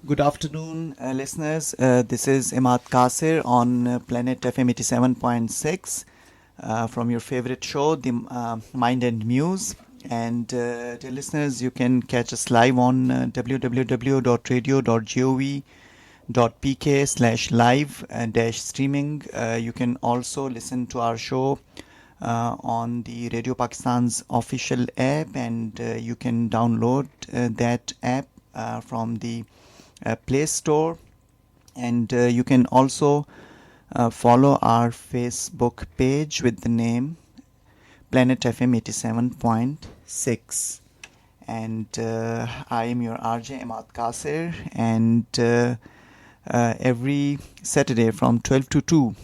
Good afternoon, listeners. This is Imad Kasir on Planet FM 87.6 from your favorite show, the Mind and Muse. And dear listeners, you can catch us live on www.radio.gov.pk/live-streaming. You can also listen to our show on the Radio Pakistan's official app, and you can download that app from the Play Store, and you can also follow our Facebook page with the name Planet FM 87.6. And I am your RJ Imad Kasir, and every Saturday from 12 to 2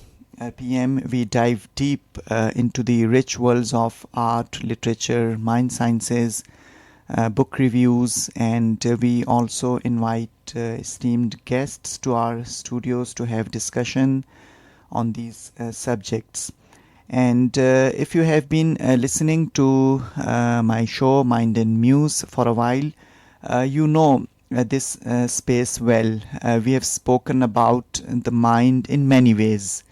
p.m. we dive deep into the rich worlds of art, literature, mind sciences, book reviews, and we also invite esteemed guests to our studios to have discussion on these subjects. And if you have been listening to my show Mind and Muse for a while, you know this space well. We have spoken about the mind in many ways: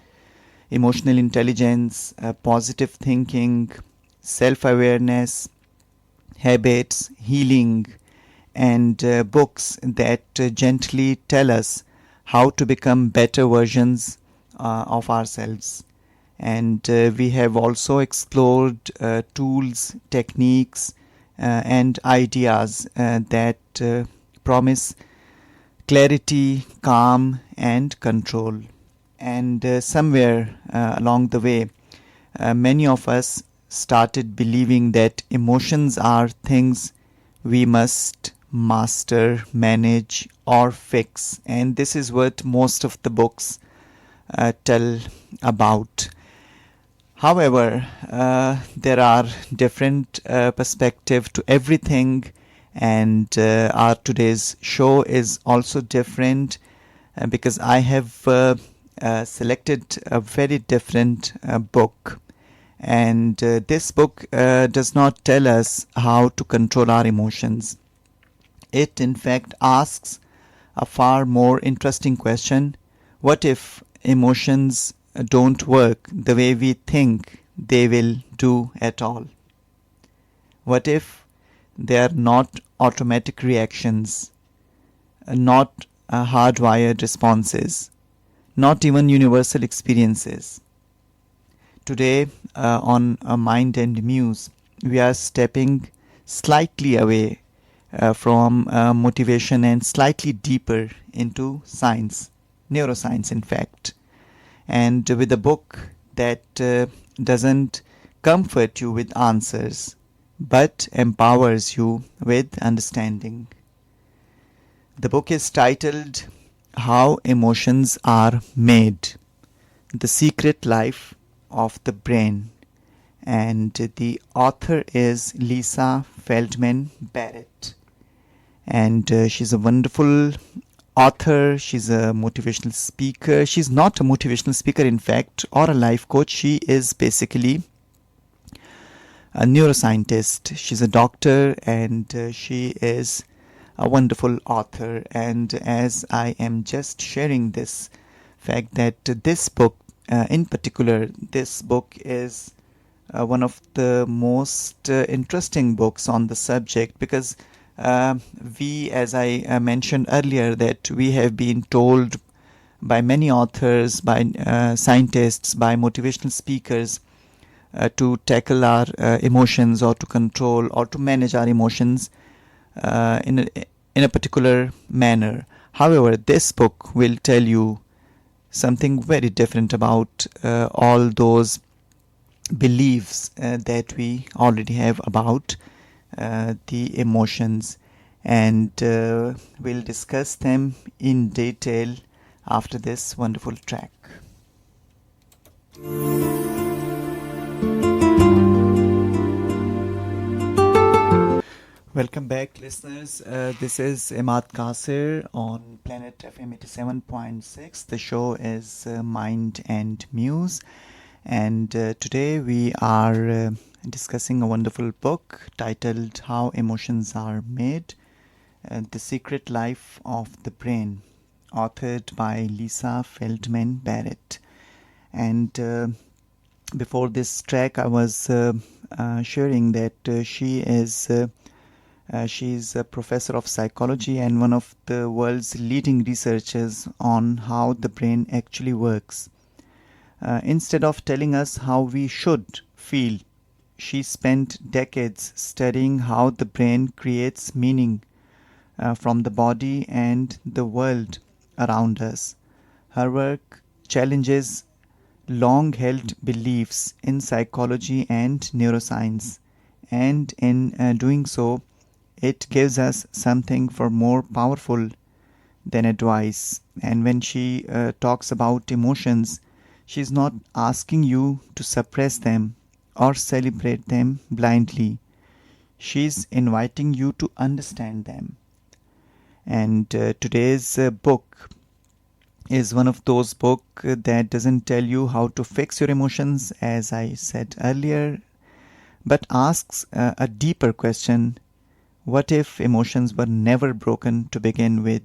emotional intelligence, positive thinking, self-awareness, habits, healing, and books that gently tell us how to become better versions of ourselves. And we have also explored tools, techniques, and ideas that promise clarity, calm, and control. And somewhere along the way, many of us started believing that emotions are things we must master, manage, or fix. And this is what most of the books tell about. However, there are different perspectives to everything, and our today's show is also different because I have selected a very different book. And this book does not tell us how to control our emotions. It, in fact, asks a far more interesting question: what if emotions don't work the way we think they will do at all? What if they are not automatic reactions, not hardwired responses, not even universal experiences? Today on Mind and Muse, we are stepping slightly away from motivation and slightly deeper into science, neuroscience in fact, and with a book that doesn't comfort you with answers but empowers you with understanding. The book is titled How Emotions Are Made: The Secret Life of the Brain, and the author is Lisa Feldman Barrett, and she's a wonderful author. She's a motivational speaker. She's not a motivational speaker in fact, or a life coach. She is basically a neuroscientist. She's a doctor, and she is a wonderful author. And as I am just sharing this fact that this book in particular, this book is one of the most interesting books on the subject, because we, as I mentioned earlier, that we have been told by many authors, by scientists, by motivational speakers to tackle our emotions, or to control or to manage our emotions in a particular manner. However, this book will tell you something very different about all those beliefs that we already have about the emotions, and we'll discuss them in detail after this wonderful track. Welcome back, listeners. This is Imad Kasir on Planet FM 87.6. The show is Mind and Muse, and today we are discussing a wonderful book titled How Emotions Are Made: The Secret Life of the Brain, authored by Lisa Feldman Barrett. And before this track, I was sharing that she's a professor of psychology and one of the world's leading researchers on how the brain actually works. Instead of telling us how we should feel, she spent decades studying how the brain creates meaning from the body and the world around us. Her work challenges long held beliefs in psychology and neuroscience, and in doing so, it gives us something far more powerful than advice. And when she talks about emotions, she's not asking you to suppress them or celebrate them blindly. She's inviting you to understand them. And today's book is one of those books that doesn't tell you how to fix your emotions, as I said earlier, but asks a deeper question: what if emotions were never broken to begin with?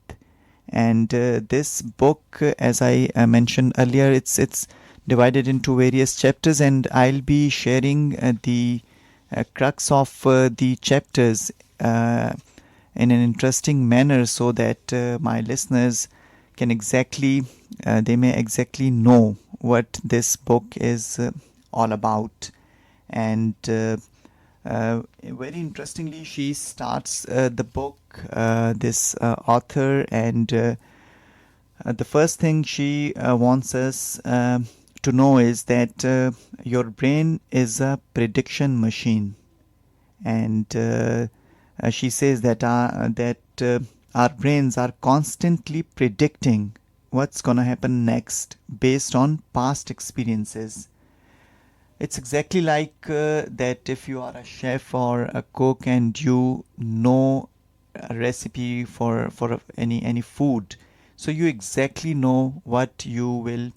And this book, as I mentioned earlier, it's divided into various chapters, and I'll be sharing the crux of the chapters in an interesting manner, so that my listeners can they may exactly know what this book is all about. And very interestingly, she starts the book, this author, and the first thing she wants us to know is that your brain is a prediction machine. And she says that our brains are constantly predicting what's going to happen next based on past experiences. It's exactly like that if you are a chef or a cook and you know a recipe for any food, so you exactly know what you will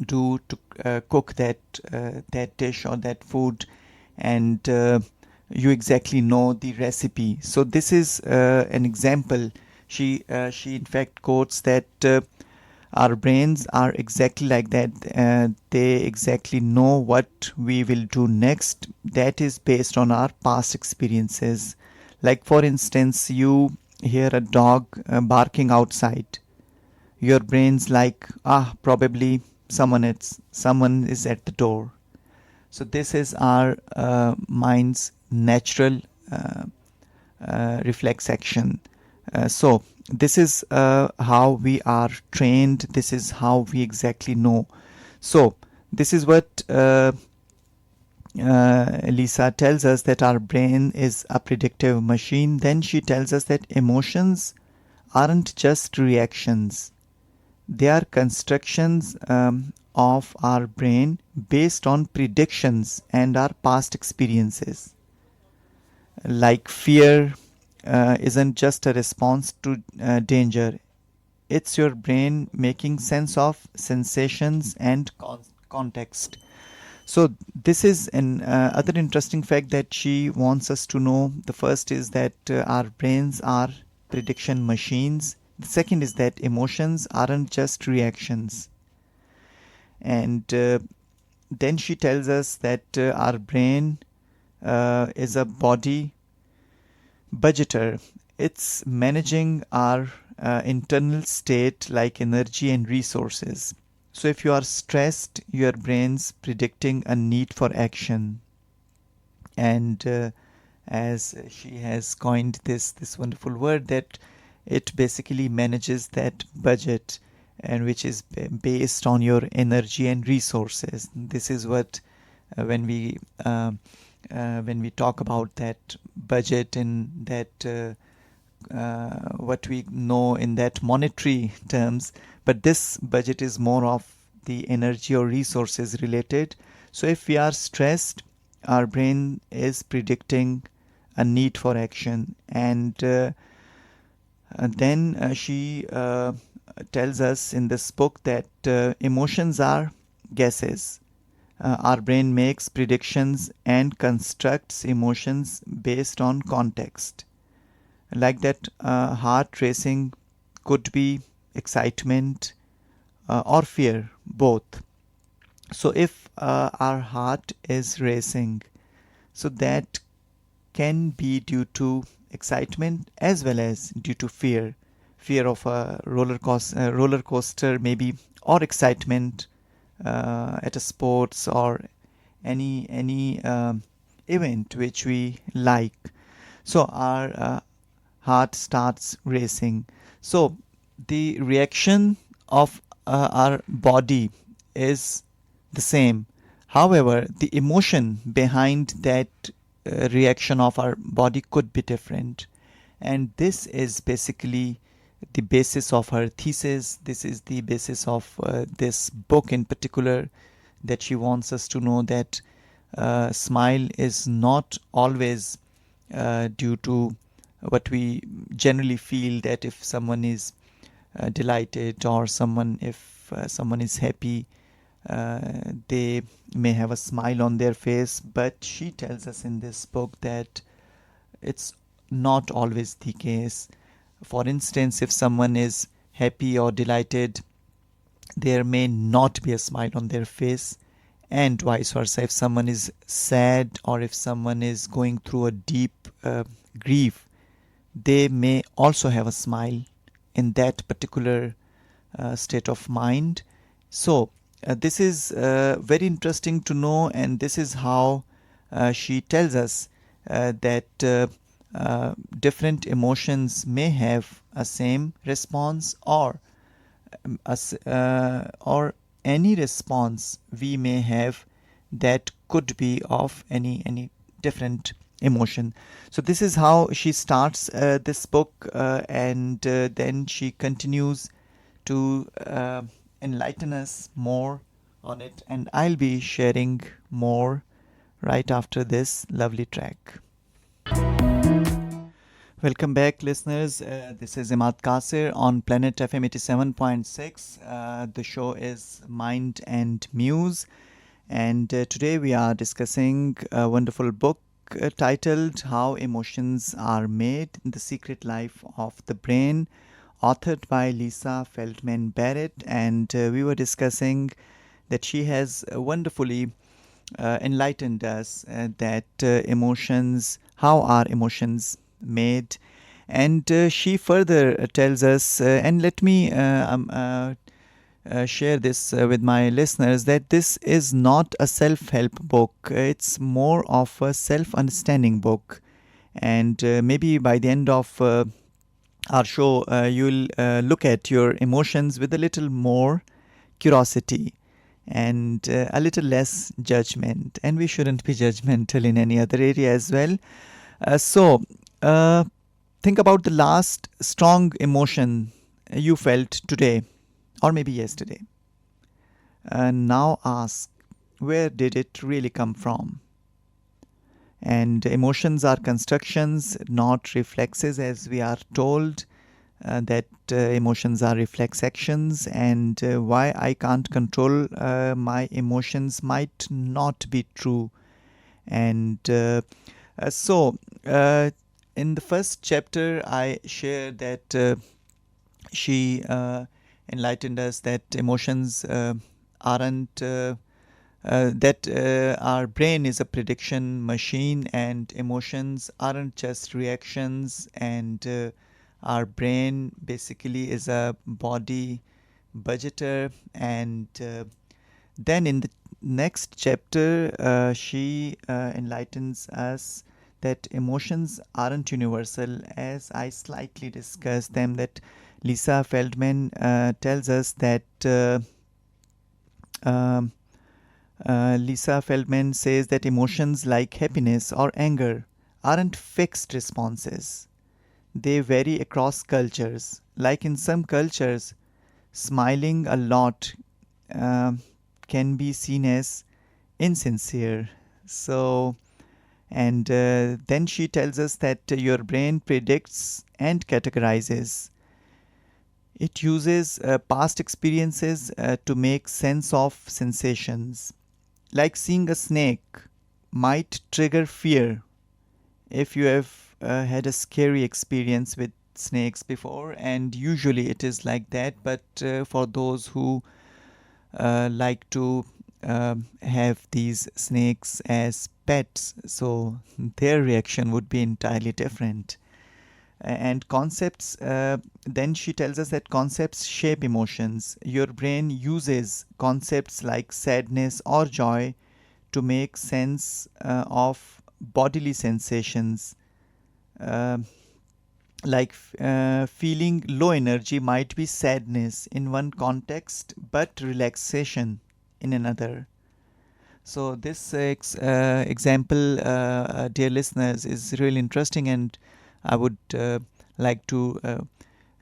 do to cook that dish or that food, and you exactly know the recipe. So this is an example. She in fact quotes that our brains are exactly like that. They exactly know what we will do next. That is based on our past experiences. Like for instance, you hear a dog barking outside. Your brain's like, probably someone is at the door. So this is our mind's natural reflex action. So this is how we are trained. This is how we exactly know. So this is what Lisa tells us, that our brain is a predictive machine. Then she tells us that emotions aren't just reactions. They are constructions of our brain based on predictions and our past experiences. Like fear isn't just a response to danger. It's your brain making sense of sensations and context. So this is an other interesting fact that she wants us to know. The first is that our brains are prediction machines. The second is that emotions aren't just reactions. And then she tells us that our brain is a body budgeter. It's managing our internal state like energy and resources. So if you are stressed, your brain's predicting a need for action. And as she has coined this wonderful word, that it basically manages that budget, and which is based on your energy and resources. This is what when we talk about that budget in that what we know in that monetary terms, but this budget is more of the energy or resources related. So if we are stressed, our brain is predicting a need for action. And then she tells us in this book that emotions are guesses. Our brain makes predictions and constructs emotions based on context. like that heart racing could be excitement or fear, both. So if our heart is racing, so that can be due to excitement as well as due to fear of a roller coaster maybe, or excitement at a sports or any event which we like. So our heart starts racing. So the reaction of our body is the same. However, the emotion behind that reaction of our body could be different. And this is basically the basis of her thesis. This is the basis of this book in particular, that she wants us to know that smile is not always due to what we generally feel, that if someone is delighted, or if someone is happy, they may have a smile on their face. But she tells us in this book that it's not always the case. For instance, if someone is happy or delighted, there may not be a smile on their face, and vice versa. If someone is sad, or if someone is going through a deep grief, they may also have a smile in that particular state of mind. So this is very interesting to know, and this is how she tells us that different emotions may have a same response, or or any response we may have that could be of any different emotion. So this is how she starts this book, and then she continues to enlighten us more on it, and I'll be sharing more right after this lovely track. Welcome back, listeners. This is Imad Kasir on Planet FM 87.6. The show is Mind and Muse, and today we are discussing a wonderful book titled How Emotions Are Made: The Secret Life of the Brain, authored by Lisa Feldman Barrett. And we were discussing that she has wonderfully enlightened us that how are emotions made. And she further tells us, and let me share this with my listeners, that this is not a self-help book. It's more of a self-understanding book. And maybe by the end of our show, you'll look at your emotions with a little more curiosity and a little less judgment. And we shouldn't be judgmental in any other area as well. So think about the last strong emotion you felt today, or maybe yesterday. Now ask, where did it really come from? And emotions are constructions, not reflexes, as we are told that emotions are reflex actions. And why I can't control my emotions might not be true. And so in the first chapter, I shared that she enlightened us that emotions aren't that our brain is a prediction machine, and emotions aren't just reactions, and our brain basically is a body budgeter. And then in the next chapter, she enlightens us that emotions aren't universal, as I slightly discussed them. That Lisa Feldman tells us that Lisa Feldman says that emotions like happiness or anger aren't fixed responses. They vary across cultures. Like in some cultures, smiling a lot can be seen as insincere. So, and then she tells us that your brain predicts and categorizes. It uses past experiences to make sense of sensations. Like seeing a snake might trigger fear if you have had a scary experience with snakes before, and usually it is like that. But for those who like to have these snakes as pets, so their reaction would be entirely different. And concepts, then she tells us that concepts shape emotions. Your brain uses concepts like sadness or joy to make sense of bodily sensations. Uh, feeling low energy might be sadness in one context, but relaxation in another. So this example, dear listeners, is really interesting, and I would like to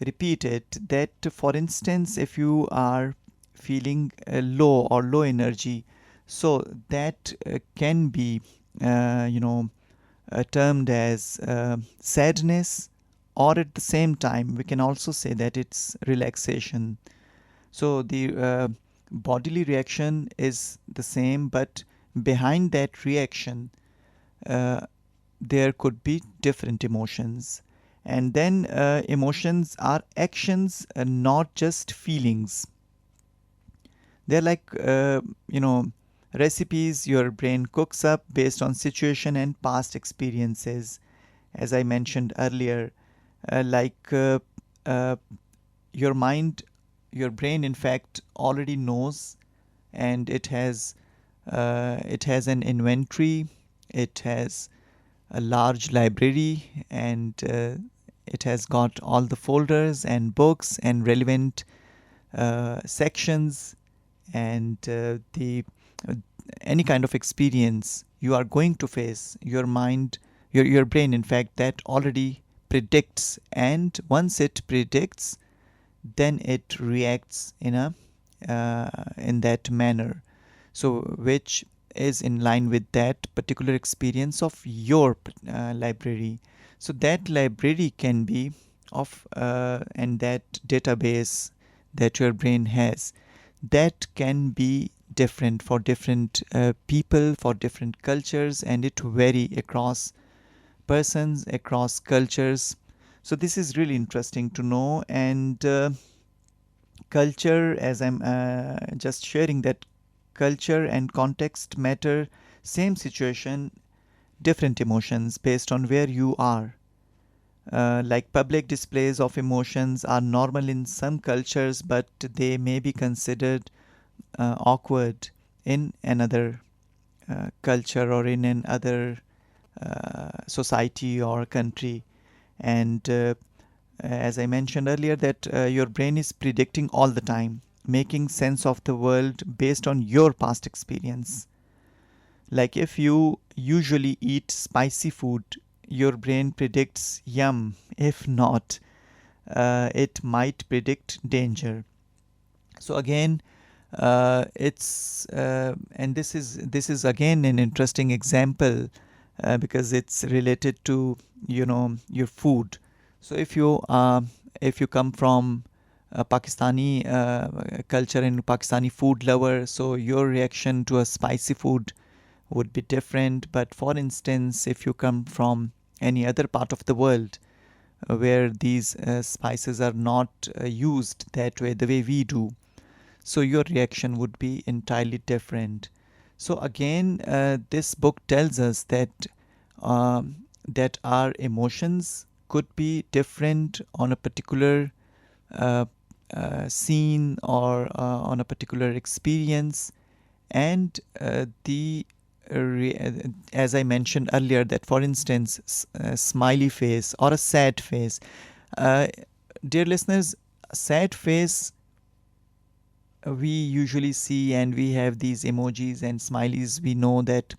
repeat it. That, for instance, if you are feeling low or low energy, so that can be, termed as sadness, or at the same time, we can also say that it's relaxation. So the bodily reaction is the same, but behind that reaction, uh, there could be different emotions. And then emotions are actions, not just feelings. They're like, recipes your brain cooks up based on situation and past experiences, as I mentioned earlier. Uh, like uh, uh, your mind, your brain, in fact, already knows, and it has an inventory, it has a large library, and it has got all the folders and books and relevant sections, and the any kind of experience you are going to face, your mind, your brain, in fact, that already predicts, and once it predicts, then it reacts in that manner, so which is in line with that particular experience of your library. So that library can be of and that database that your brain has, that can be different for different people, for different cultures, and it vary across persons, across cultures. So this is really interesting to know. And culture, as I'm just sharing, that culture and context matter. Same situation, different emotions based on where you are. Like public displays of emotions are normal in some cultures, but they may be considered awkward in another culture, or in another society or country. And as I mentioned earlier, that your brain is predicting all the time, making sense of the world based on your past experience. Like if you usually eat spicy food, your brain predicts yum. If not, it might predict danger. So again, it's and this is again an interesting example, because it's related to your food. So if you come from a Pakistani culture and Pakistani food lover, so your reaction to a spicy food would be different. But for instance, if you come from any other part of the world where these spices are not used that way, the way we do, so your reaction would be entirely different. So again, this book tells us that our emotions could be different on a particular uh, scene, or on a particular experience. And as I mentioned earlier, that for instance, a smiley face or a sad face, uh, dear listeners, a sad face we usually see, and we have these emojis and smileys. We know that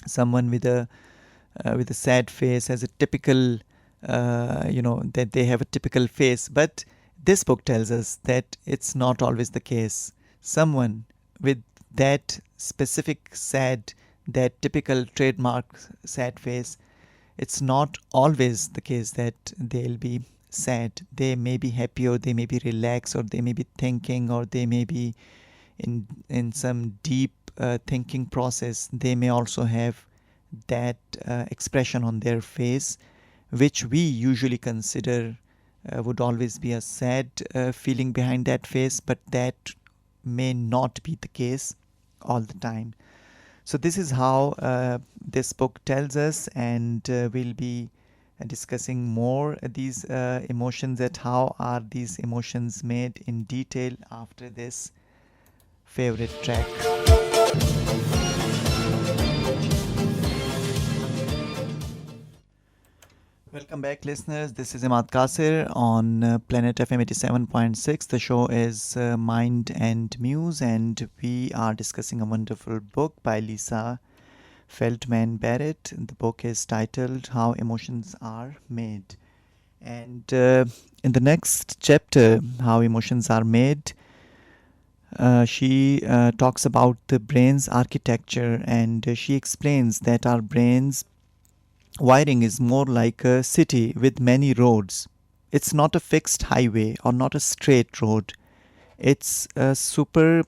someone with a sad face has a typical, that they have a typical face. But this book tells us that it's not always the case. Someone with that specific sad, that typical trademark sad face, it's not always the case that they'll be sad. They may be happy, or they may be relaxed, or they may be thinking, or they may be in some deep thinking process. They may also have that expression on their face. which we usually consider would always be a sad feeling behind that face, but that may not be the case all the time. So this is how this book tells us, and we'll be discussing more these emotions, that how are these emotions made in detail after this favorite track. Welcome back, listeners. This is Imad Kasir on Planet FM 87.6. The show is Mind and Muse, and we are discussing a wonderful book by Lisa Feldman Barrett. The book is titled How Emotions Are Made. And in the next chapter, How Emotions Are Made, she talks about the brain's architecture, and she explains that our brain's wiring is more like a city with many roads. It's not a fixed highway or not a straight road. It's a super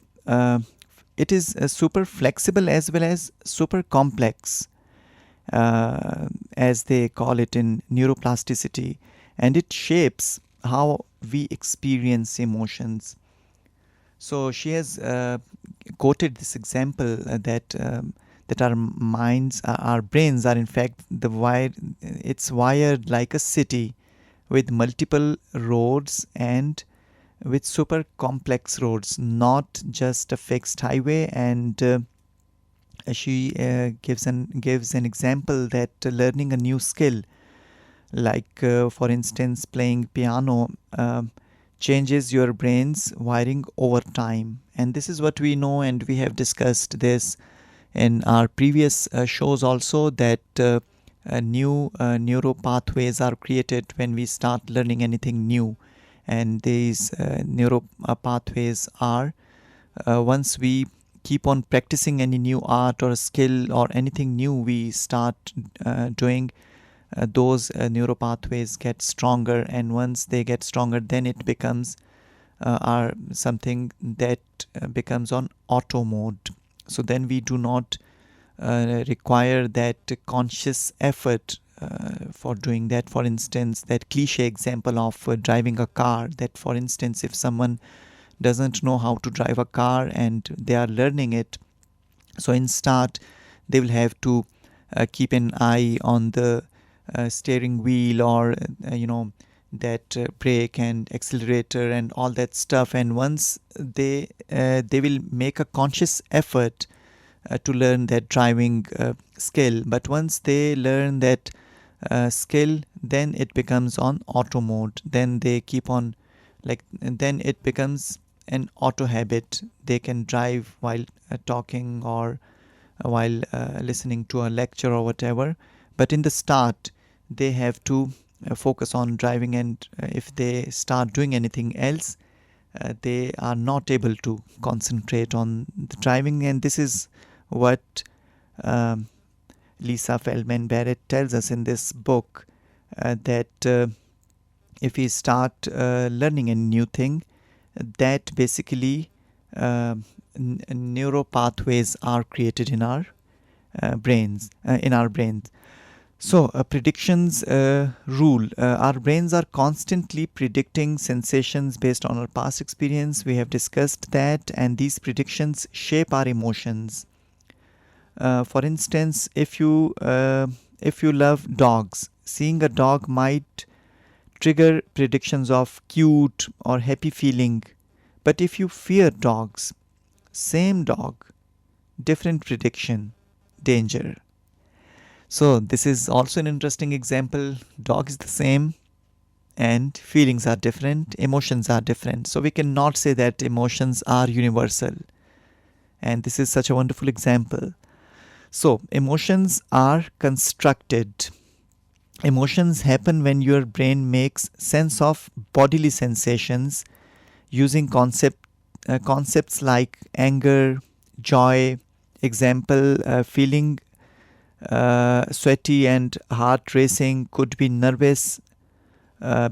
it is super flexible as well as super complex, as they call it in neuroplasticity, and it shapes how we experience emotions. So she has quoted this example that our minds, our brains are in fact the wire. It's wired like a city with multiple roads and with super complex roads, not just a fixed highway. And she gives an example that learning a new skill, like for instance playing piano, changes your brain's wiring over time. And this is what we know, and we have discussed this in our previous shows also, that new neuro pathways are created when we start learning anything new. And these neuro pathways are, once we keep on practicing any new art or skill or anything new we start doing, those neuro pathways get stronger, and once they get stronger, then it becomes something that becomes on auto mode. So then we do not require that conscious effort for doing that. For instance, that cliche example of driving a car, that for instance if someone doesn't know how to drive a car and they are learning it, so in start they will have to keep an eye on the steering wheel, or that brake and accelerator and all that stuff. And once they will make a conscious effort to learn that driving skill, but once they learn that skill, then it becomes on auto mode. Then they keep on, like, then it becomes an auto habit. They can drive while talking, or while listening to a lecture or whatever. But in the start they have to focus on driving, and if they start doing anything else, they are not able to concentrate on the driving. And this is what Lisa Feldman Barrett tells us in this book, that if we start learning a new thing, that basically neuro pathways are created in our brains. So predictions rule. Our brains are constantly predicting sensations based on our past experience. We have discussed that, and these predictions shape our emotions. For instance, if you love dogs, seeing a dog might trigger predictions of cute or happy feeling. But if you fear dogs, same dog, different prediction, danger. So this is also an interesting example. Dog is the same and feelings are different, emotions are different. So we cannot say that emotions are universal. And this is such a wonderful example. So emotions are constructed. Emotions happen when your brain makes sense of bodily sensations using concepts like anger, joy. Example, feeling sweaty and heart racing could be nervous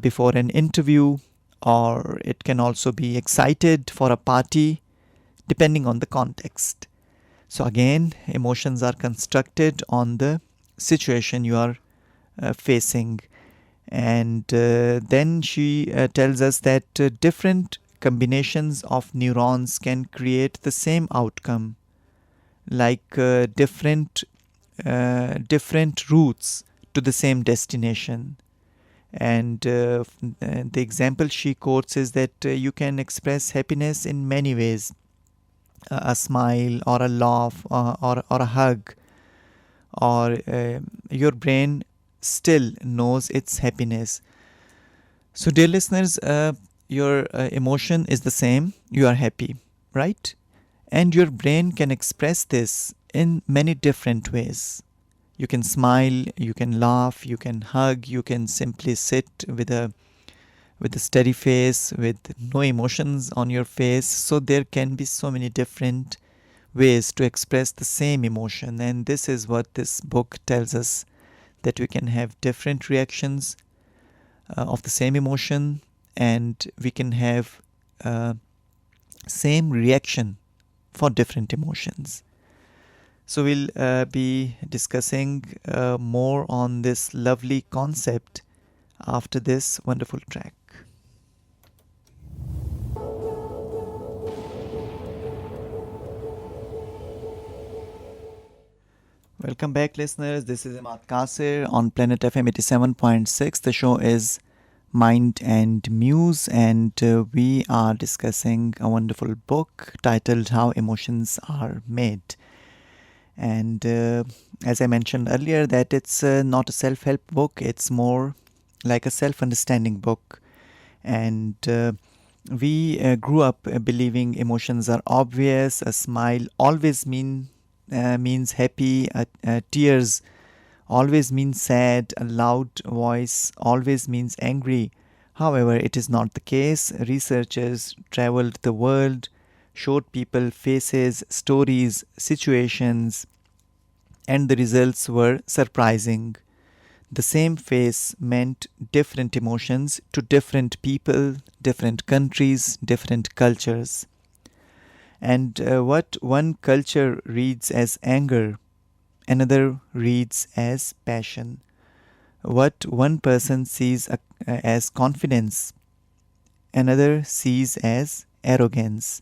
before an interview, or it can also be excited for a party, depending on the context. So again, emotions are constructed on the situation you are facing. And then she tells us that different combinations of neurons can create the same outcome, like different routes to the same destination. And the example she quotes is that you can express happiness in many ways: a smile, or a laugh, or a hug, or your brain still knows it's happiness. So, dear listeners, your emotion is the same. You are happy, right? And your brain can express this in many different ways. You can smile, you can laugh, you can hug, you can simply sit with a steady face, with no emotions on your face. So there can be so many different ways to express the same emotion, and this is what this book tells us, that we can have different reactions of the same emotion, and we can have same reaction for different emotions. So we'll be discussing more on this lovely concept after this wonderful track. Welcome back, listeners. This is Imad Kasir on Planet FM 87.6. The show is Mind and Muse, and we are discussing a wonderful book titled How Emotions Are Made. And as I mentioned earlier, that it's not a self-help book, it's more like a self-understanding book. And we grew up believing emotions are obvious. A smile always means happy, tears always means sad, a loud voice always means angry. However, it is not the case. Researchers traveled the world, showed people faces, stories, situations, and the results were surprising. The same face meant different emotions to different people, different countries, different cultures. And what one culture reads as anger, another reads as passion. What one person sees as confidence, another sees as arrogance.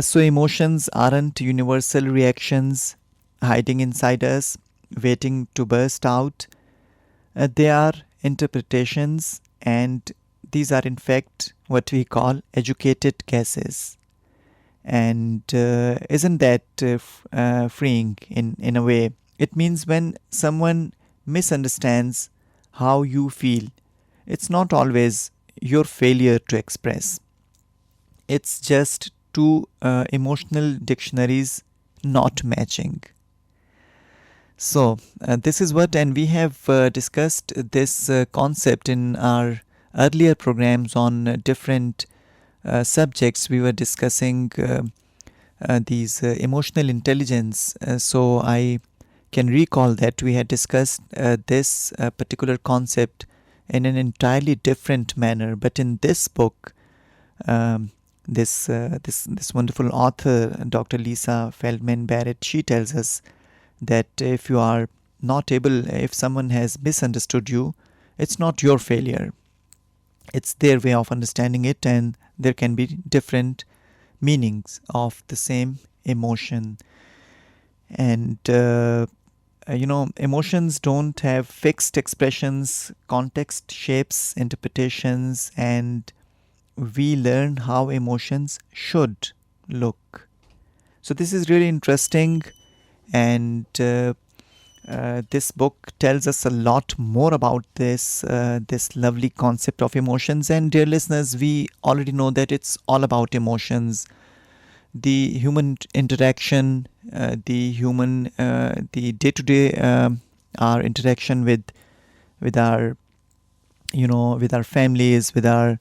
So emotions aren't universal reactions hiding inside us, waiting to burst out. They are interpretations, and these are in fact what we call educated guesses. And isn't that freeing in a way? It means when someone misunderstands how you feel, it's not always your failure to express. It's just two emotional dictionaries not matching. So, this is what, and we have discussed this concept in our earlier programs on different subjects. We were discussing these emotional intelligence. So, I can recall that we had discussed this particular concept in an entirely different manner. But in this book, this wonderful author, Dr. Lisa Feldman Barrett, she tells us that if you are not able, if someone has misunderstood you, it's not your failure. It's their way of understanding it, and there can be different meanings of the same emotion. And emotions don't have fixed expressions. Context shapes interpretations, and we learn how emotions should look. So this is really interesting, and this book tells us a lot more about this lovely concept of emotions. And dear listeners, we already know that it's all about emotions, the human interaction, the day-to-day our interaction with our with our families, with our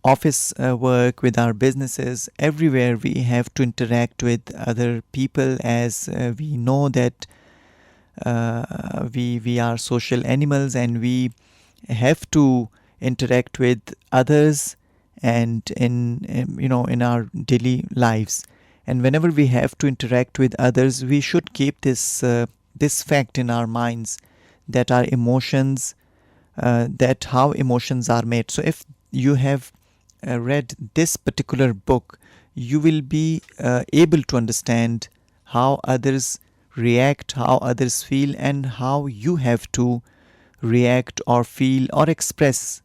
office work, with our businesses. Everywhere we have to interact with other people, as we know that we are social animals, and we have to interact with others, and in our daily lives. And whenever we have to interact with others, we should keep this fact in our minds, that our emotions that how emotions are made. So if you have read this particular book, you will be able to understand how others react, how others feel, and how you have to react or feel or express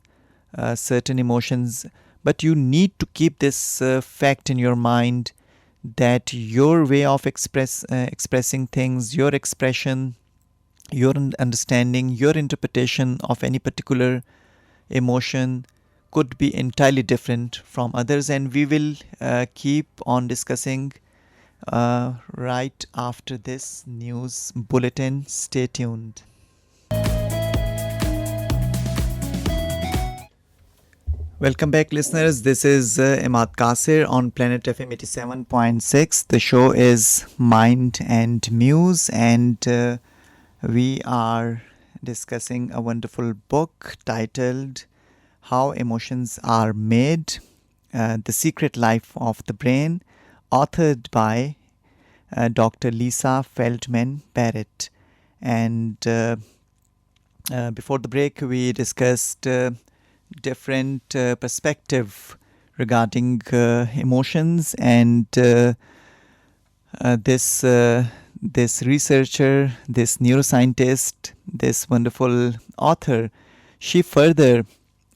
certain emotions. But you need to keep this fact in your mind that your way of expressing things, your expression, your understanding, your interpretation of any particular emotion could be entirely different from others, and we will keep on discussing right after this news bulletin. Stay tuned. Welcome back, listeners. This is Imad Kasir on Planet FM 87.6. The show is Mind and Muse, and we are discussing a wonderful book titled How Emotions Are Made, The Secret Life of the Brain, authored by Dr. Lisa Feldman Barrett. And before the break, we discussed different perspective regarding emotions, and this researcher, this neuroscientist, this wonderful author, she further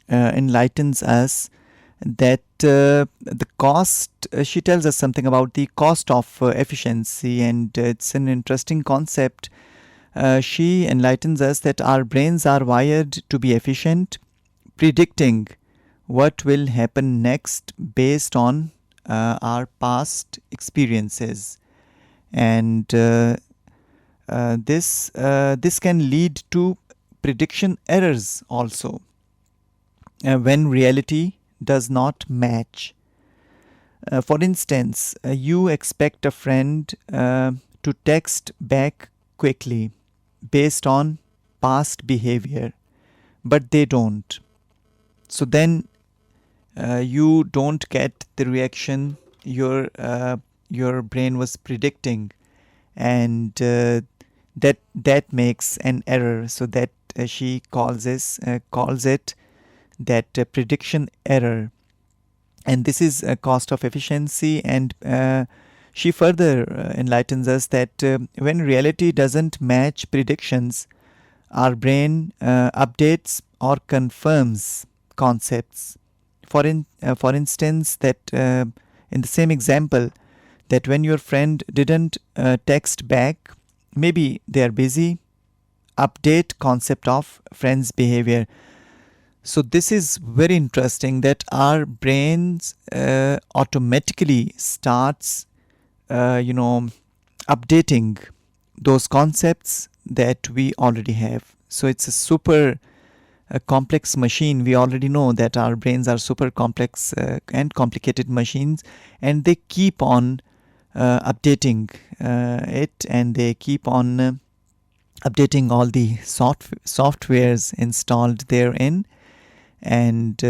enlightens us that the cost, she tells us something about the cost of efficiency, and it's an interesting concept. She enlightens us that our brains are wired to be efficient, predicting what will happen next based on our past experiences, and this can lead to prediction errors also when reality does not match. For instance, you expect a friend to text back quickly based on past behavior, but they don't. So then you don't get the reaction your brain was predicting, and that makes an error. So that she calls it that prediction error, and this is a cost of efficiency. And she further enlightens us that when reality doesn't match predictions, our brain updates or confirms concepts. For instance, that in the same example, that when your friend didn't text back, maybe they are busy. Update concept of friend's behavior. So this is very interesting that our brains automatically starts, updating those concepts that we already have. So it's a super complex machine. We already know that our brains are super complex and complicated machines, and they keep on updating it, and they keep on updating all the softwares installed therein, and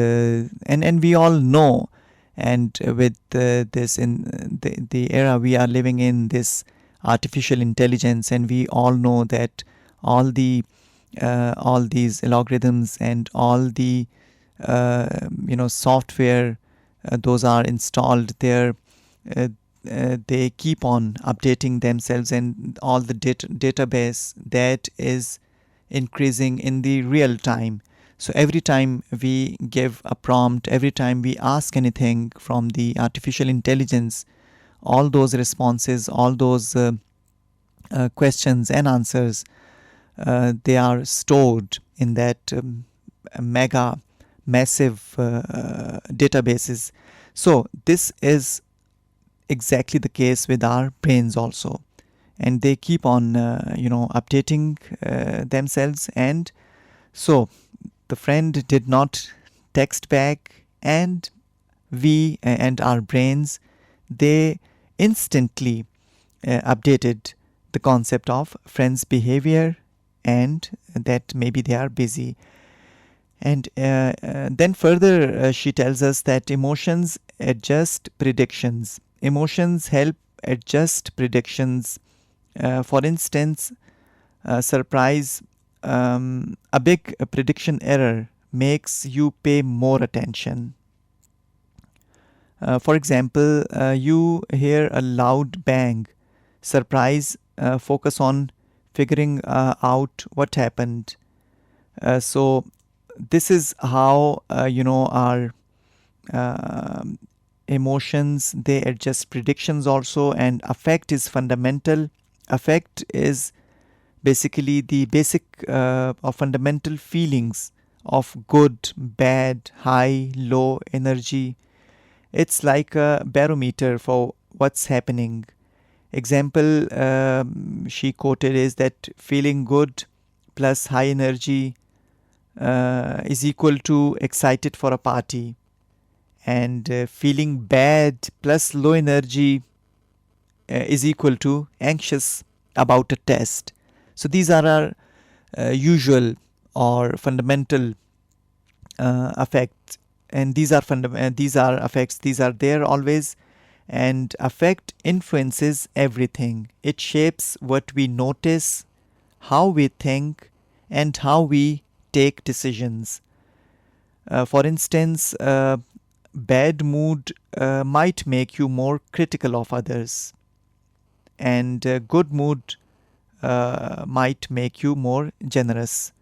we all know. And with this, in the era we are living in, this artificial intelligence, and we all know that all these algorithms and all the software those are installed there, they keep on updating themselves, and all the database that is increasing in the real time. So every time we give a prompt, every time we ask anything from the artificial intelligence, all those responses, all those questions and answers, they are stored in that massive databases. So this is exactly the case with our brains also, and they keep on updating themselves. And so the friend did not text back, and we and our brains, they instantly updated the concept of friend's behavior, and that maybe they are busy. And then further she tells us that emotions adjust predictions. Emotions help adjust predictions. For instance, surprise a big prediction error makes you pay more attention. For example, you hear a loud bang, surprise, focus on figuring out what happened. So this is how our um emotions, they adjust predictions also. And affect is fundamental. Affect is basically the basic or fundamental feelings of good, bad, high, low energy. It's like a barometer for what's happening. Example she quoted is that feeling good plus high energy is equal to excited for a party, and feeling bad plus low energy is equal to anxious about a test. So these are our usual or fundamental effects, and these are effects. These are there always, and affect influences everything. It shapes what we notice, how we think, and how we take decisions. For instance, bad mood might make you more critical of others, and good mood might make you more generous.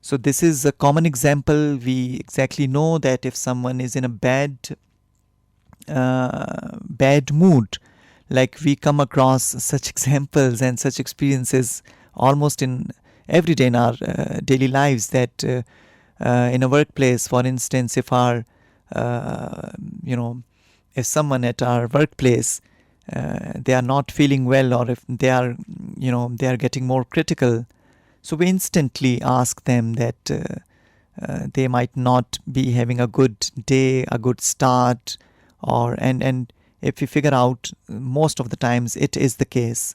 So this is a common example. We exactly know that if someone is in a bad mood, like we come across such examples and such experiences almost in every day in our daily lives, that in a workplace, for instance, if our uh, you know if someone at our workplace, they are not feeling well, or if they are getting more critical, so we instantly ask them that they might not be having a good day, a good start, or and if we figure out, most of the times it is the case.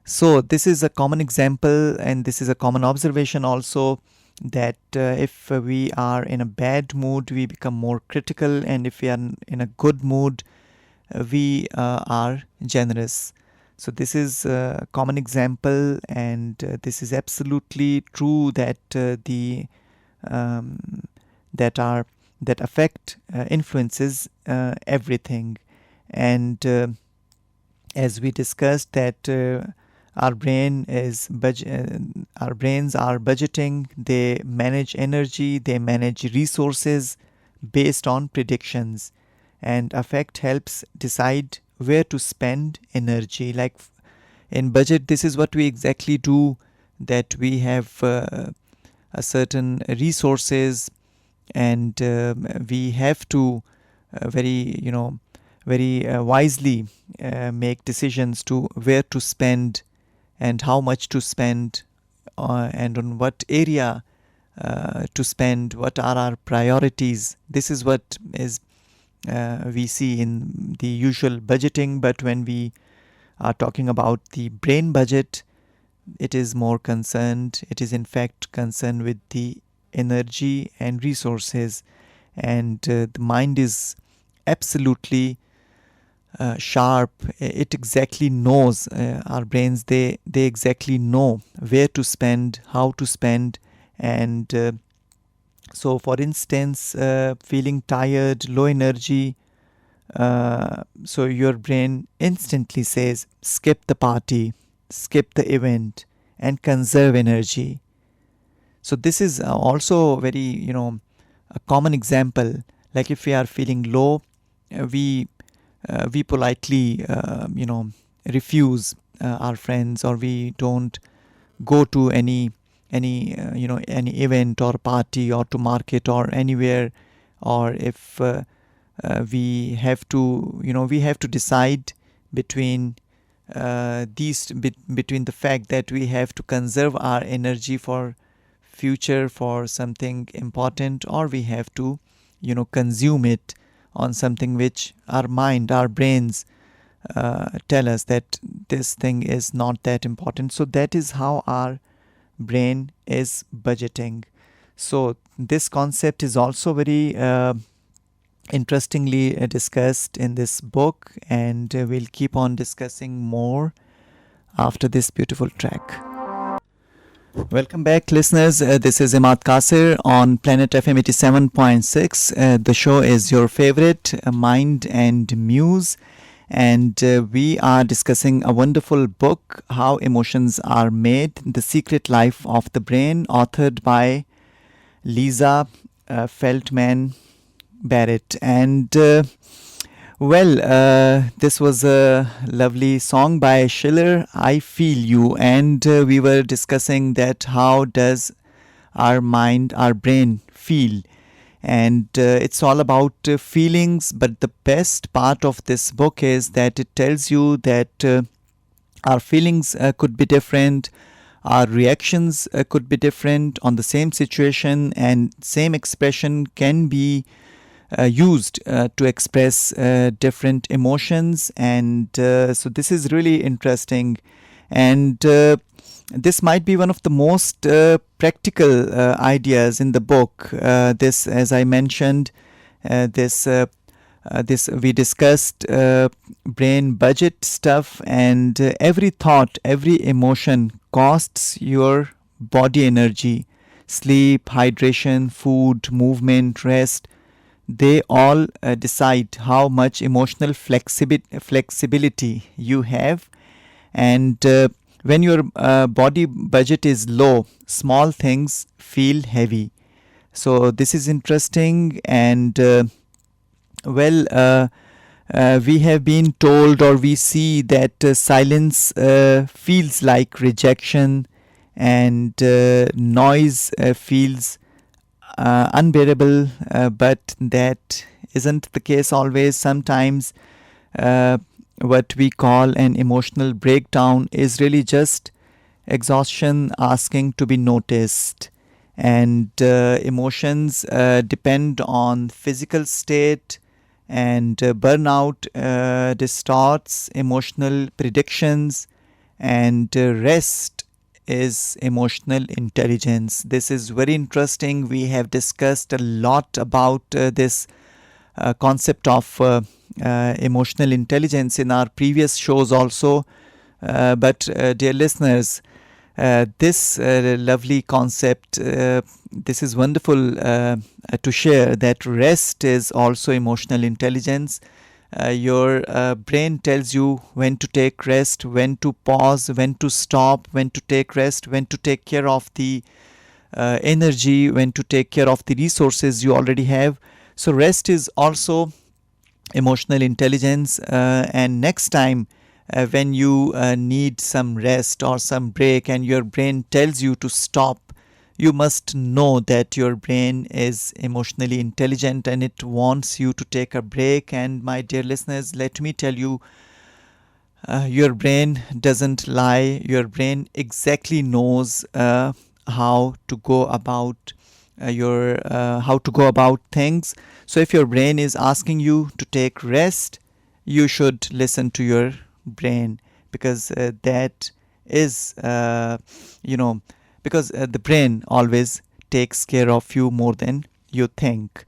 So this is a common example, and this is a common observation also, that if we are in a bad mood, we become more critical, and if we are in a good mood, we are generous. So this is a common example, and this is absolutely true, that the um, that are that affect influences everything. And as we discussed, that our brains are budgeting. They manage energy, they manage resources based on predictions, and affect helps decide where to spend energy. Like in budget, this is what we exactly do, that we have a certain resources, and we have to very wisely make decisions to where to spend and how much to spend, and on what area to spend, what are our priorities. This is what is we see in the usual budgeting. But when we are talking about the brain budget, it is more concerned, it is in fact concerned with the energy and resources. And the mind is absolutely sharp. It exactly knows, our brains, they exactly know where to spend, how to spend. And so for instance, feeling tired, low energy, so your brain instantly says skip the party, skip the event, and conserve energy. So this is also very a common example. Like if we are feeling low, we politely refuse our friends, or we don't go to any event or party, or to market, or anywhere. Or if we have to decide between between the fact that we have to conserve our energy for future, for something important, or we have to consume it on something which our brains tell us that this thing is not that important. So that is how our brain is budgeting. So this concept is also very interestingly discussed in this book, and we'll keep on discussing more after this beautiful track. Welcome back, listeners. This is Imad Kasir on Planet FM 87.6. The show is your favorite, Mind and Muse. And we are discussing a wonderful book, How Emotions Are Made, The Secret Life of the Brain, authored by Lisa Feldman Barrett. And this was a lovely song by Schiller, I Feel You. And we were discussing that how does our mind, our brain feel. And it's all about feelings, but the best part of this book is that it tells you that our feelings could be different, our reactions could be different on the same situation, and same expression can be used to express different emotions. And so this is really interesting. And this might be one of the most practical ideas in the book. This, as I mentioned, this we discussed brain budget stuff, and every thought, every emotion costs your body energy. Sleep, hydration, food, movement, rest, they all decide how much emotional flexibility you have. And when your body budget is low, small things feel heavy. So this is interesting. And we have been told, or we see that silence feels like rejection, and noise feels unbearable, but that isn't the case always. Sometimes what we call an emotional breakdown is really just exhaustion asking to be noticed. And emotions depend on physical state, and burnout distorts emotional predictions, and rest is emotional intelligence. This is very interesting. We have discussed a lot about this concept of emotional intelligence in our previous shows also. But dear listeners, this lovely concept, this is wonderful to share, that rest is also emotional intelligence. Your brain tells you when to take rest, when to pause, when to stop, when to take rest, when to take care of the energy, when to take care of the resources you already have. So rest is also emotional intelligence. And next time when you need some rest or some break and your brain tells you to stop, you must know that your brain is emotionally intelligent and it wants you to take a break. And my dear listeners, let me tell you, your brain doesn't lie. Your brain exactly knows how to go about how to go about things. So if your brain is asking you to take rest, you should listen to your brain, because that is because the brain always takes care of you more than you think.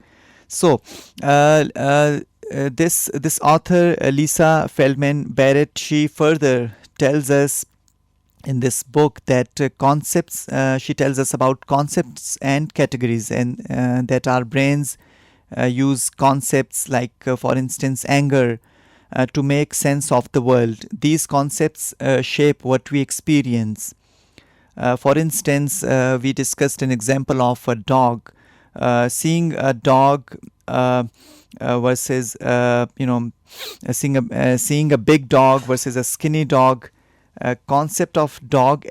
So this author, Lisa Feldman Barrett, she further tells us in this book that she tells us about concepts and categories, and that our brains use concepts like, for instance, anger, to make sense of the world. These concepts shape what we experience. For instance, we discussed an example of a dog. Seeing a dog versus, seeing a big dog versus a skinny dog. Concept of dog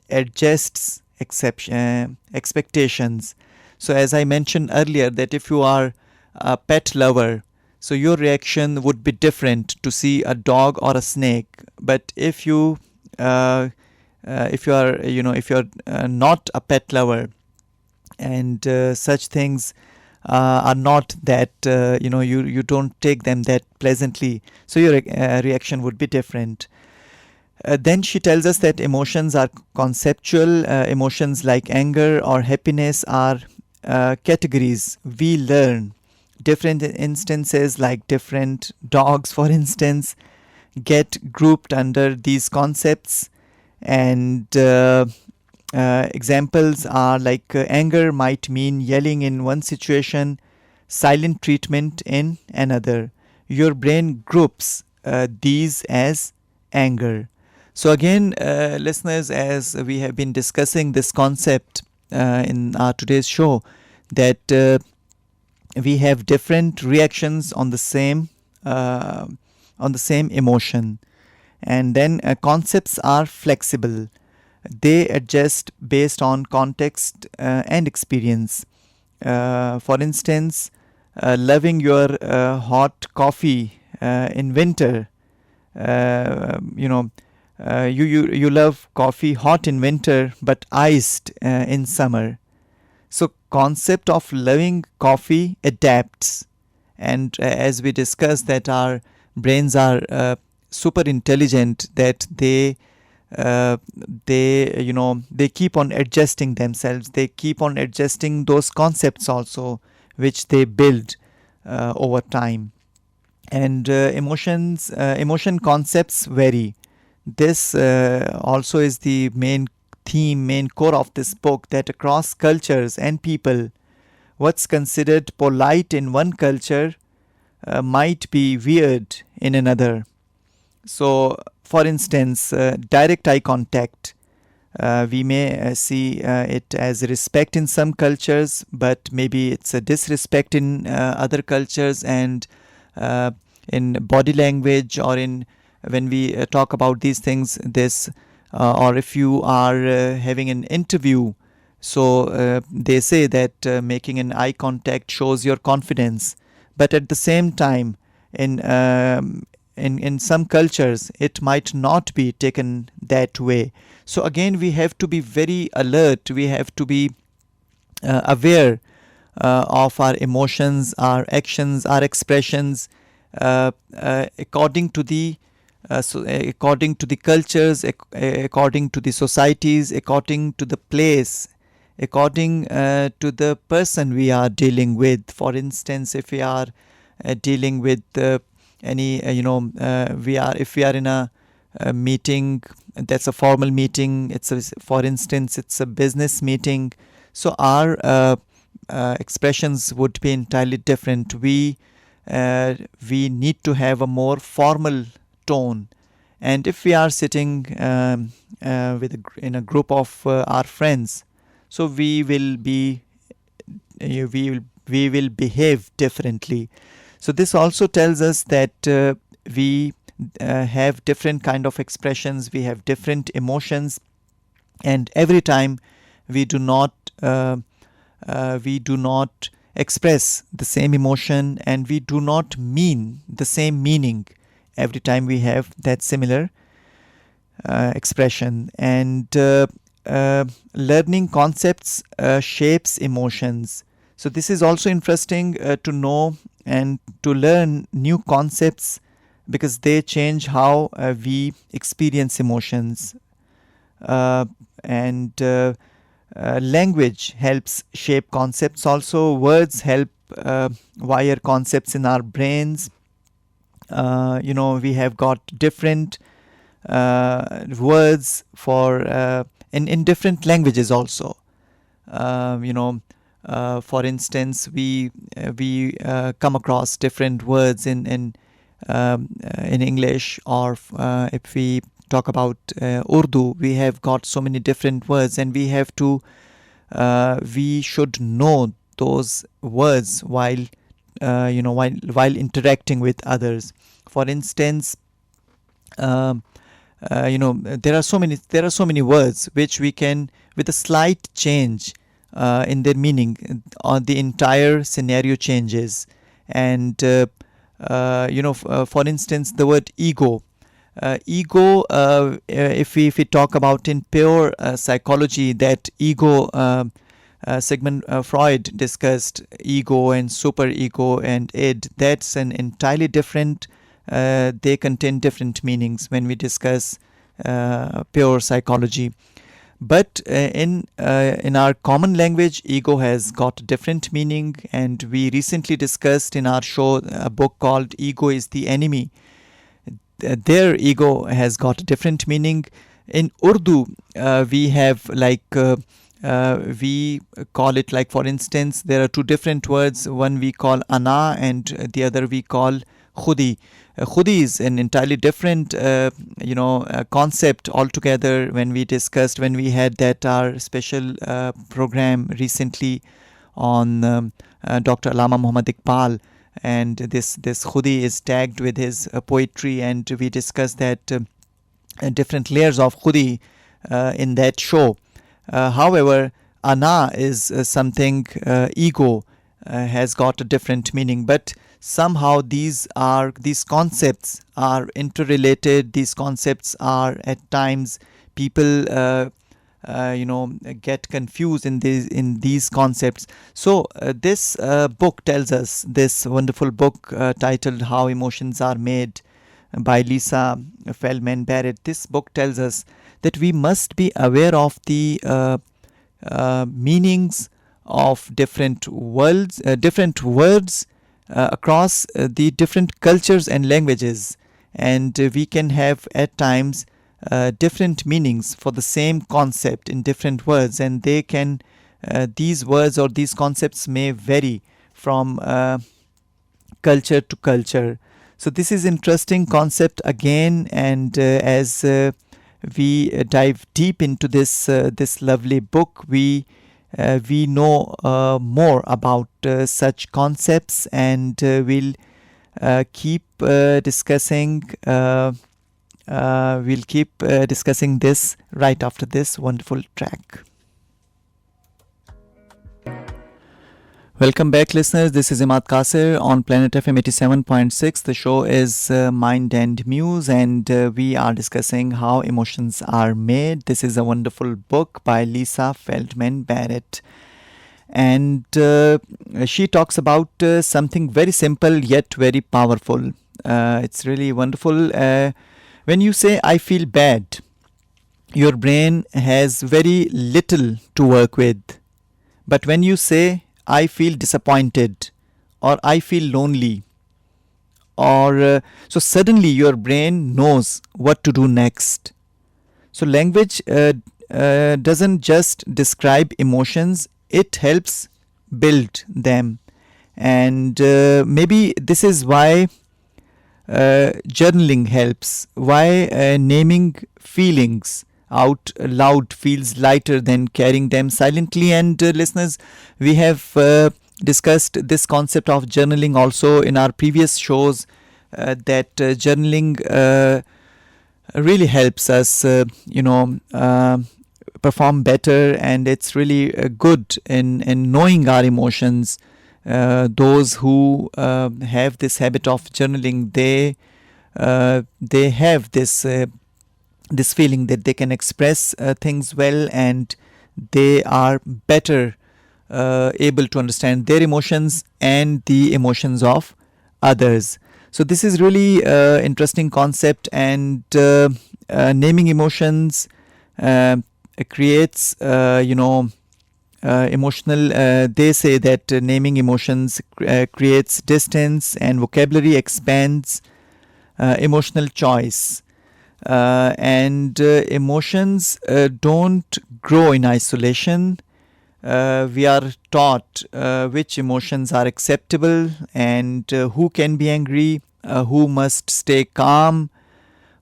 adjusts expectations. So as I mentioned earlier, that if you are a pet lover, so your reaction would be different to see a dog or a snake. But if you are not a pet lover, and such things are not that you don't take them that pleasantly, so your reaction would be different. Then she tells us that emotions are conceptual. Emotions like anger or happiness are categories we learn. Different instances, like different dogs, for instance, get grouped under these concepts. And Examples are like anger might mean yelling in one situation, silent treatment in another. Your brain groups these as anger. So, again, listeners, as we have been discussing this concept in our today's show, that we have different reactions uh, on the same emotion, and then concepts are flexible. They adjust based on context and experience. For instance, loving your hot coffee in winter. You know, you love coffee hot in winter but iced in summer. So concept of loving coffee adapts, and as we discussed, that our brains are super intelligent, that uh, they keep on adjusting themselves. They keep on adjusting those concepts also, which they build over time. And emotion concepts vary. This also is the main core of this book, that across cultures and people, what's considered polite in one culture might be weird in another. So, for instance, direct eye contact. We may see it as respect in some cultures, but maybe it's a disrespect in other cultures. And uh, in body language, or in when we talk about these things, this or if you are having an interview, so they say that making an eye contact shows your confidence, but at the same time, in in some cultures it might not be taken that way. So again, we have to be very alert. We have to be aware of our emotions, our actions, our expressions, according to the according to the cultures, according to the societies, according to the place, according to the person we are dealing with. For instance, if we are dealing with any we are if we are in a meeting, that's a formal meeting, it's a, for instance, it's a business meeting, so our expressions would be entirely different. We need to have a more formal tone. And if we are sitting in a group of our friends, so we will behave differently. So this also tells us that we have different kind of expressions, we have different emotions, and every time we do not express the same emotion, and we do not mean the same meaning every time we have that similar expression. And learning concepts shapes emotions. So this is also interesting to know and to learn new concepts, because they change how we experience emotions. And language helps shape concepts also. Words help wire concepts in our brains. We have got different words for in different languages also. For instance, we come across different words in English, or if we talk about Urdu, we have got so many different words, and we should know those words while while interacting with others. For instance, there are so many words which we can, with a slight change in their meaning, the entire scenario changes. And for instance, the word ego. Ego, if we talk about in pure psychology, that ego, Sigmund Freud discussed ego and superego and id. That's an entirely different. They contain different meanings when we discuss pure psychology. But in our common language, ego has got a different meaning, and we recently discussed in our show a book called "Ego is the Enemy." Their ego has got a different meaning. In Urdu, we have we call it, like, for instance, there are two different words. One we call ana, and the other we call khudi. Khudi is an entirely different concept altogether. When we had that our special program recently on Dr. Allama Muhammad Iqbal, and this khudi is tagged with his poetry, and we discussed that different layers of khudi in that show. However, ana is something, ego has got a different meaning, but somehow these concepts are interrelated. These concepts are at times, people get confused in these concepts. So this book tells us, this wonderful book titled How Emotions Are Made by Lisa Feldman Barrett. This book tells us that we must be aware of the meanings of different words across the different cultures and languages, and we can have at times different meanings for the same concept in different words, and these words or these concepts may vary from culture to culture. So this is interesting concept again, and as we dive deep into this lovely book, we know more about such concepts, and we'll keep discussing. We'll keep discussing this right after this wonderful track. Welcome back, listeners. This is Imad Kasir on Planet FM 87.6. The show is Mind and Muse, and we are discussing how emotions are made. This is a wonderful book by Lisa Feldman Barrett. And she talks about something very simple yet very powerful. It's really wonderful. When you say, I feel bad, your brain has very little to work with. But when you say, I feel disappointed, or I feel lonely, or so suddenly your brain knows what to do next. So language doesn't just describe emotions, it helps build them. And maybe this is why journaling helps, why naming feelings out loud feels lighter than carrying them silently. And listeners, we have discussed this concept of journaling also in our previous shows, that journaling really helps us perform better, and it's really good in knowing our emotions. Those who have this habit of journaling, they have this feeling that they can express things well, and they are better able to understand their emotions and the emotions of others. So this is really interesting concept, and naming emotions creates emotional, they say that naming emotions creates distance, and vocabulary expands emotional choice. And emotions don't grow in isolation. We are taught which emotions are acceptable, and who can be angry, who must stay calm,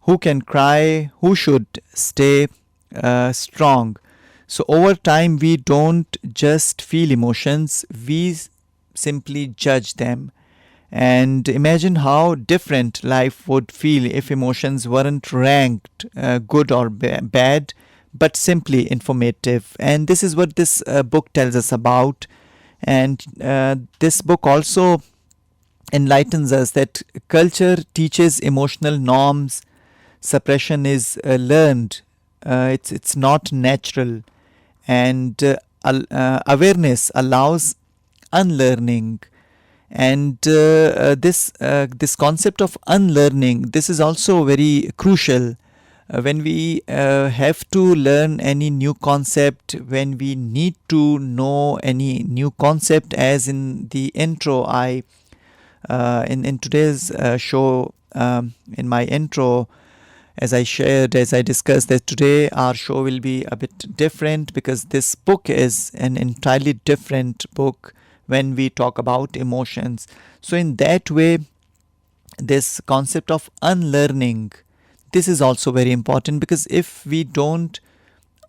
who can cry, who should stay strong. So over time, we don't just feel emotions, we simply judge them. And imagine how different life would feel if emotions weren't ranked good or bad, but simply informative. And this is what this book tells us about. And this book also enlightens us that culture teaches emotional norms. Suppression is learned. It's not natural. And awareness allows unlearning. And this concept of unlearning, this is also very crucial. When we have to learn any new concept, when we need to know any new concept, as in the intro, in today's show, in my intro, as I discussed, that today our show will be a bit different because this book is an entirely different book when we talk about emotions. So, in that way, this concept of unlearning, this is also very important, because if we don't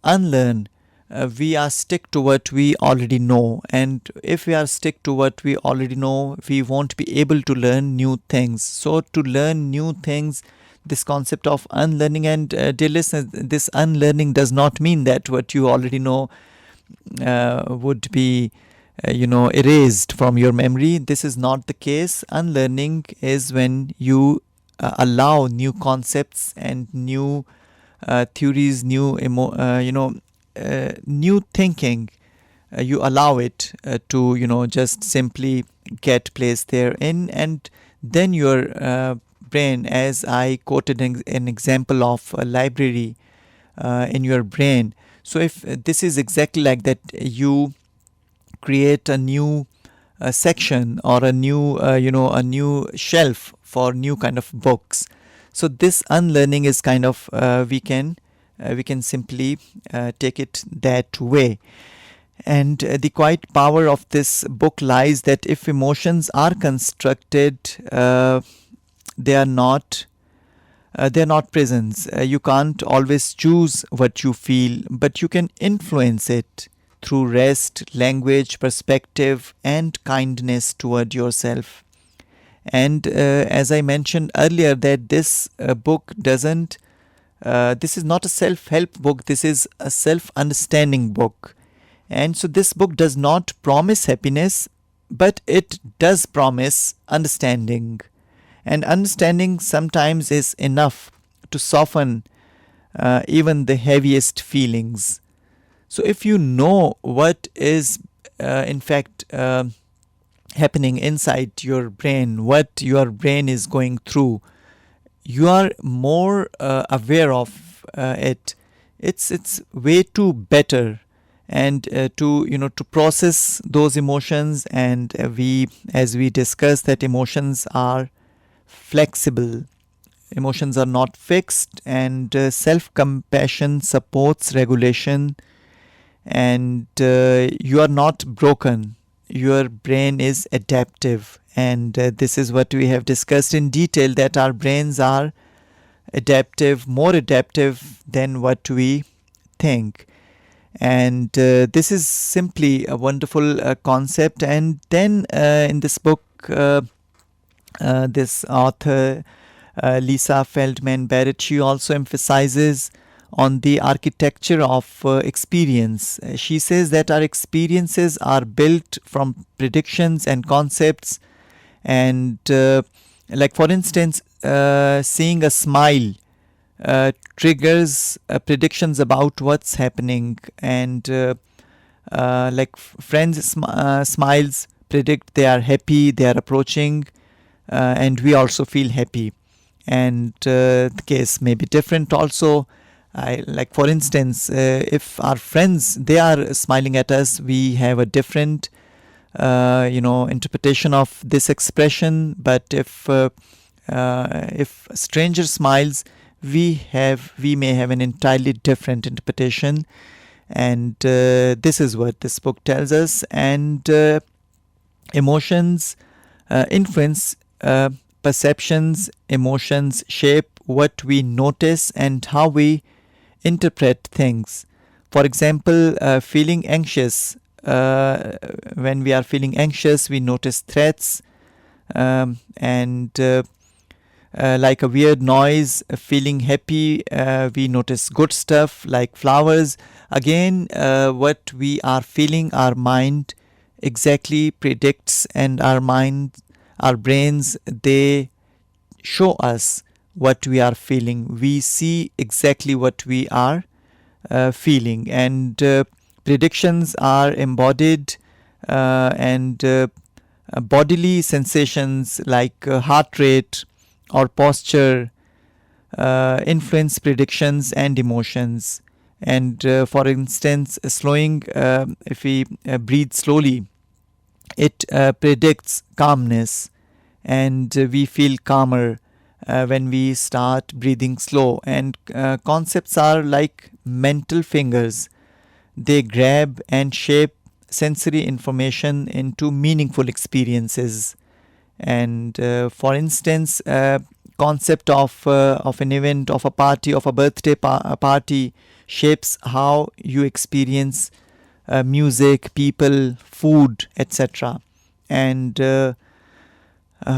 unlearn, we are stick to what we already know, and if we are stick to what we already know, we won't be able to learn new things. So to learn new things, this concept of unlearning, and dear listeners, this unlearning does not mean that what you already know would be erased from your memory. This is not the case. Unlearning is when you allow new concepts and new theories, new thinking. You allow it to just simply get placed therein, and then your brain, as I quoted an example of a library in your brain. So if this is exactly like that, you create a new section, or a new a new shelf for new kind of books. So this unlearning is kind of we can simply take it that way. And the quiet power of this book lies that if emotions are constructed, they are not prisons. You can't always choose what you feel, but you can influence it through rest, language, perspective, and kindness toward yourself. And as I mentioned earlier, that this book doesn't this is not a self-help book, this is a self-understanding book. And so this book does not promise happiness, but it does promise understanding. And understanding sometimes is enough to soften even the heaviest feelings. So if you know what is in fact happening inside your brain, what your brain is going through, you are more aware of it. It's way too better, and to process those emotions. And we, as we discussed, that emotions are flexible, emotions are not fixed, and self-compassion supports regulation. And you are not broken, your brain is adaptive. And this is what we have discussed in detail, that our brains are adaptive, more adaptive than what we think. And this is simply a wonderful concept. And then in this book, this author, Lisa Feldman Barrett, she also emphasizes on the architecture of experience. She says that our experiences are built from predictions and concepts. And like for instance, seeing a smile triggers predictions about what's happening. And like friends smiles predict they are happy, they are approaching, and we also feel happy. And the case may be different also. Like for instance, if our friends, they are smiling at us, we have a different interpretation of this expression. But if a stranger smiles, we may have an entirely different interpretation. And this is what this book tells us. And emotions influence perceptions. Emotions shape what we notice and how we interpret things. For example, feeling anxious. When we are feeling anxious, we notice threats, and like a weird noise. Feeling happy, we notice good stuff like flowers. Again, what we are feeling, our mind exactly predicts, and our brains, they show us what we are feeling. We see exactly what we are feeling. And predictions are embodied, and bodily sensations like heart rate or posture influence predictions and emotions. And for instance, slowing, if we breathe slowly, it predicts calmness, and we feel calmer when we start breathing slow. And concepts are like mental fingers, they grab and shape sensory information into meaningful experiences. And for instance, concept of an event, of a party, of a birthday party shapes how you experience music, people, food, etc. And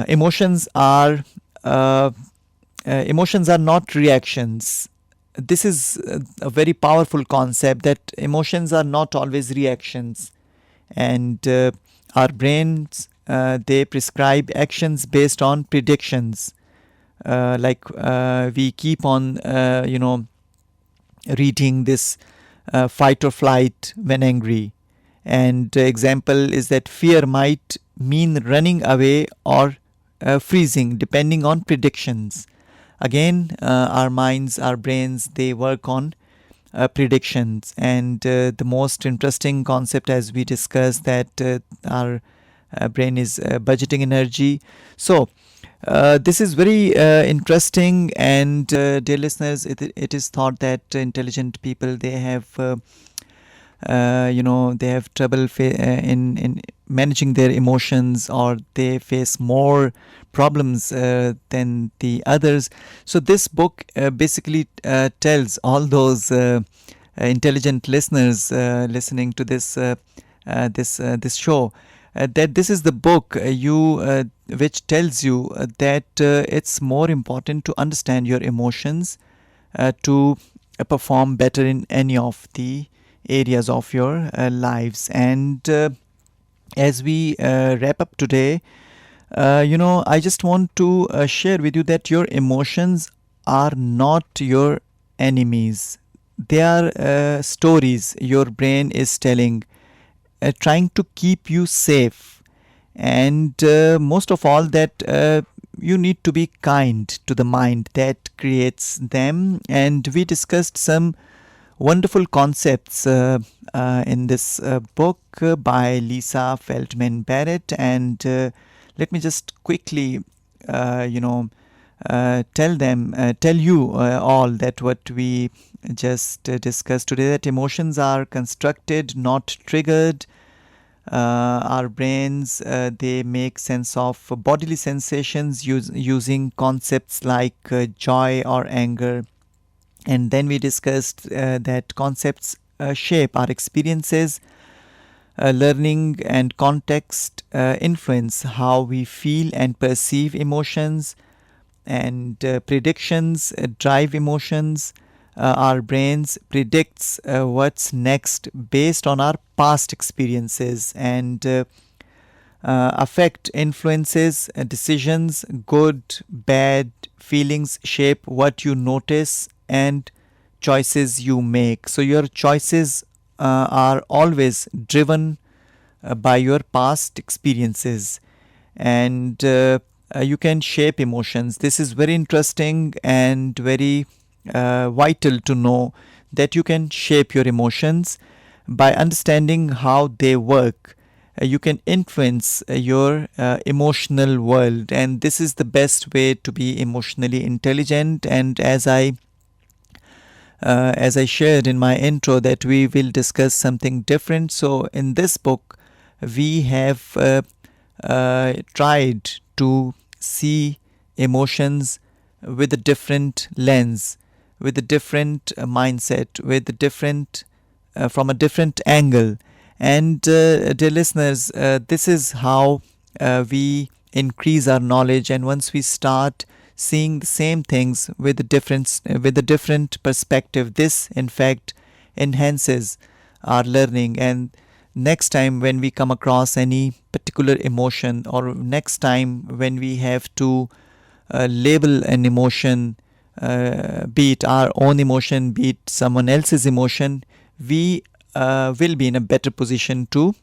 emotions are uh, emotions are not reactions. This is a very powerful concept, that emotions are not always reactions. And our brains, they prescribe actions based on predictions. We keep on reading this fight or flight when angry. And example is that fear might mean running away or freezing depending on predictions. Again, our minds, our brains, they work on predictions. And the most interesting concept, as we discussed, that our brain is budgeting energy. So this is very interesting. And dear listeners, it is thought that intelligent people, they have they have trouble in managing their emotions, or they face more problems than the others. So this book basically tells all those intelligent listeners listening to this show, that this is the book which tells you that it's more important to understand your emotions to perform better in any of the areas of your lives. And as we wrap up today, I just want to share with you that your emotions are not your enemies. They are stories your brain is telling, trying to keep you safe. And most of all, that you need to be kind to the mind that creates them. And we discussed some wonderful concepts in this book by Lisa Feldman Barrett. And let me just quickly, tell you all that what we just discussed today, that emotions are constructed, not triggered. Our brains, they make sense of bodily sensations using concepts like joy or anger. And then we discussed that concepts shape our experiences. Learning and context influence how we feel and perceive emotions. And predictions drive emotions. Our brains predicts what's next based on our past experiences. And affect influences decisions. Good, bad feelings shape what you notice and choices you make. So your choices are always driven by your past experiences. And you can shape emotions. This is very interesting and very vital to know, that you can shape your emotions by understanding how they work. You can influence your emotional world, and this is the best way to be emotionally intelligent. And as I shared in my intro, that we will discuss something different. So in this book, we have tried to see emotions with a different lens, with a different mindset, with a different from a different angle. And dear listeners, this is how we increase our knowledge. And once we start seeing the same things with a different perspective, this in fact enhances our learning. And next time when we come across any particular emotion, or next time when we have to label an emotion, be it our own emotion, be it someone else's emotion, we will be in a better position to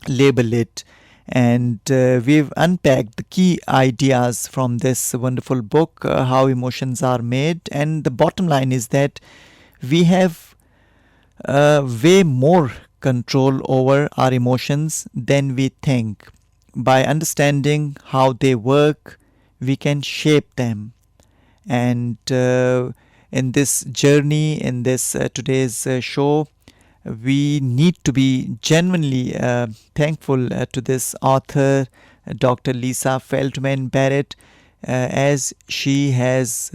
label it. And we've unpacked the key ideas from this wonderful book, how emotions are made. And the bottom line is that we have way more control over our emotions than we think. By understanding how they work, we can shape them. And in this journey, in this today's show, we need to be genuinely thankful to this author, Dr. Lisa Feldman Barrett, as she has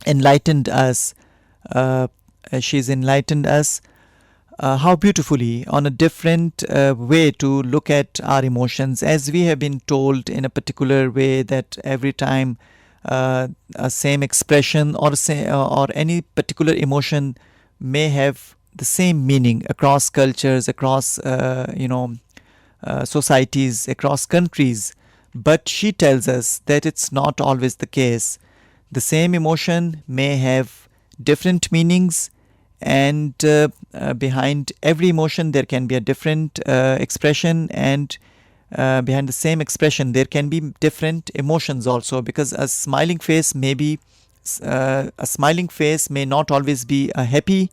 enlightened us. Uh, she's enlightened us how beautifully on a different way to look at our emotions, as we have been told in a particular way that every time a same expression or any particular emotion may have the same meaning across cultures, across societies, across countries. But she tells us that it's not always the case. The same emotion may have different meanings, and behind every emotion there can be a different expression, and behind the same expression there can be different emotions also, because a smiling face may not always be a happy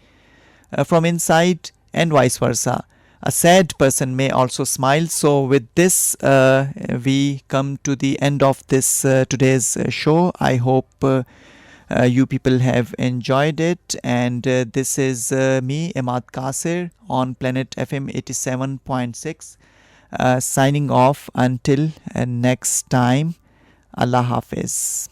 from inside, and vice versa. A sad person may also smile. So with this, we come to the end of this today's show. I hope you people have enjoyed it, and this is me, Imad Kasir, on Planet FM 87.6, signing off until next time. Allah Hafiz.